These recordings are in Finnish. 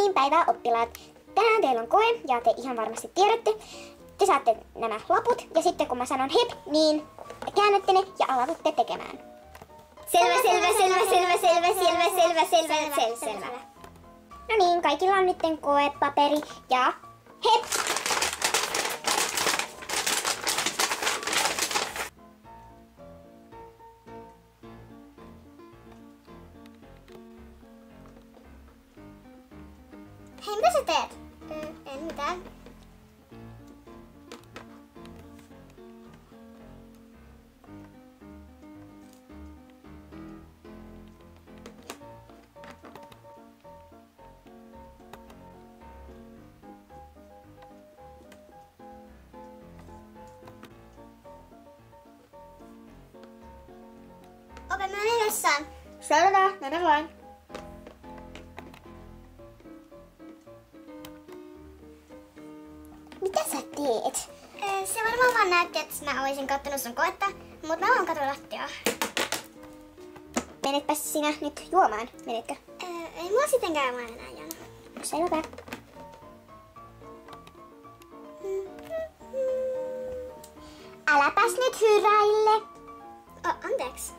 niin, päivää oppilaat. Tänään teillä on koe ja te ihan varmasti tiedätte. Te saatte nämä laput ja sitten kun mä sanon hep, niin käännätte ne ja aloitatte tekemään. Selvä. No niin, kaikilla on nytten koepaperi ja hep! Hei, mitä sä teet? En mitään. Ope, mä menen vessaan. Selvä, mene vain. Mitä sä teet? Se varmaan vaan näytti, että mä olisin kattonut sun koetta, mutta mä vaan katon lattiaa. Menetpä sinä nyt juomaan, menetkö? Ei mua sittenkään vaan enää jano. Selvä. Äläpäs nyt hyräille. Anteeksi.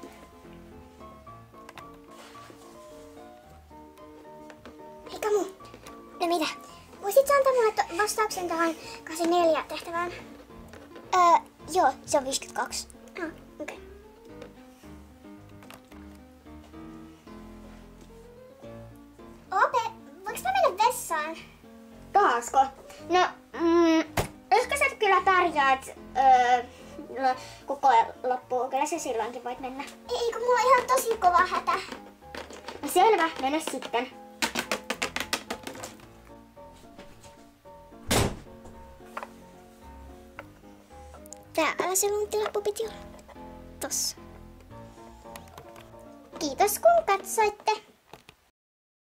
Hei Kamu. No mitä? Voisit sä antaa mulle vastauksen tähän 84 tehtävään? Joo, se on 52. Okei. Okay. Ope, voinko mä mennä vessaan? Taasko? No, ehkä sä kyllä pärjäät kun koe loppuu. Kyllä sä silloinkin voit mennä. Ei, kun mulla on ihan tosi kova hätä. No selvä, mene sitten. Täällä se lunttilappu piti olla. Tossa. Kiitos kun katsoitte.